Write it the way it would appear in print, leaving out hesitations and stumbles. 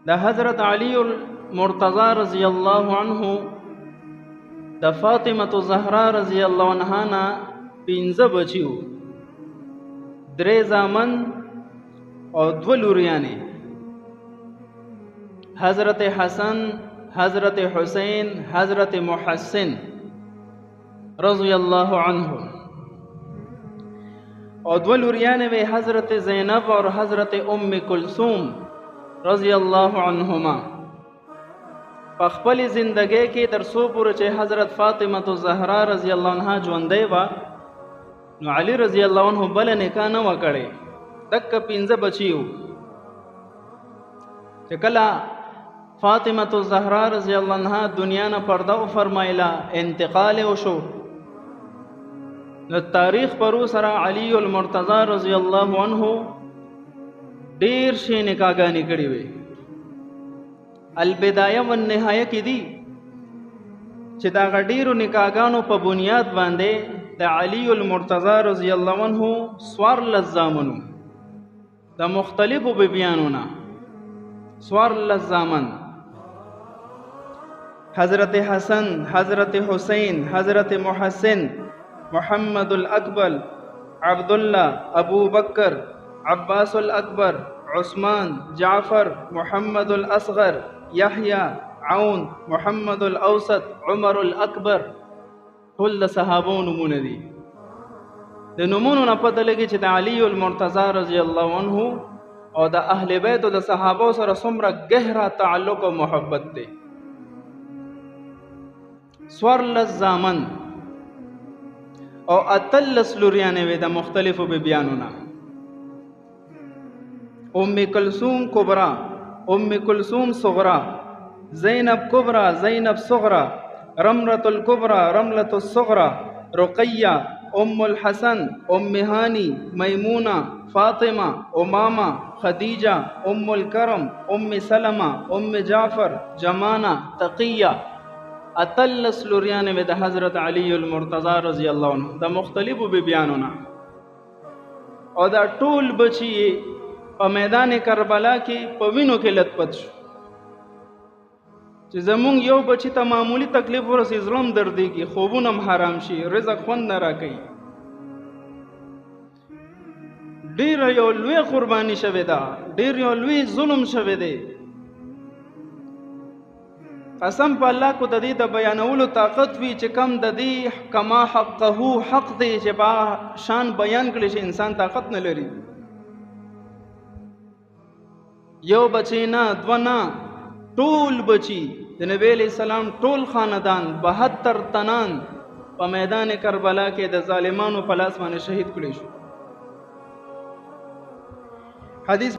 د حضرت علی المرتضی رضی الله عنه د فاطمه زهرا رضی الله عنها نه 15 بچیو، 3 زامن او 2 لوریانې، حضرت حسن، حضرت حسین، حضرت محسن رضی الله عنه، او 2 لوریانې وی حضرت زینب اور حضرت ام کلثوم رضی الله عنهما. په خپل زندګۍ کې تر څو پورې چې حضرت فاطمه زهرا رضی الله عنها ژوندۍ وه، نو علی رضی الله عنه بل نکاح نه و کړی. دک 15 بچیو. چې کله فاطمه زهرا رضی الله عنها دنیا نه پرده فرمایله، انتقال وشو، نو تاریخ پرو سره علی المرتضی رضی الله عنه ډیر شي نکاحګانې کړې وي. البدایه والنهایه کې دي چې دا غډیرو نکاحګانو په بنیاد باندې د علی المرتضی رضی الله عنه 14 زامنو د مختلفو بیبیانونه 14 زامن، حضرت حسن، حضرت حسین، حضرت محسن، محمد الاکبر، عبداللہ، ابو بکر، عباس الاکبر، عثمان، جعفر، محمد الاصغر، یحییٰ، عون، محمد الاوسط، عمر الاکبر. ټول د صحابو نمونه دي. د نمونو نه پته لګي چې د علی المرتضی رضی الله عنه او د اهل بیت او د صحابو سره څومره گہرا تعلق او محبت دی. 14 زامن او 18 لوریانې وې د مختلفو بیبیانو نه. ام کلثوم کبرا، ام کلثوم صغرا، زینب کبرا، زینب صغرا، رملة الكبرى، رملة الصغرى، رقیہ، ام الحسن، ام ہانی، میمونہ، فاطمہ، امامہ، خدیجہ، ام الکرم، ام سلمہ، ام جعفر، جمانہ، تقیہ. 18 لوریانې وې د حضرت علی المرتضی رضی الله عنه د مختلفو بیبیانو نه. او دا ټول بچي په میدان کربلا کې په وینو کې لتپت شو. چې زمونږ یو بچی ته معمولی تکلیف ورسي، زړه هم دردېږي، خوبونه هم حرام شي، رزق خوند نه راکوي. ډېره یو لویه قرباني شوې ده، ډېر یو لوی ظلم شوی دی. قسم په الله کو د دې د بیانولو طاقت وي چې کم د دې کما حقه حق دی چې با شان بیان کړي چې انسان طاقت نه لري. یو بچی نه، 2 نه، ټول بچی د نبی علیہ السلام ټول خاندان 72 تنان په میدان کربلا کې د ظالمانو په لاس باندې شهید کړي شو. حدیث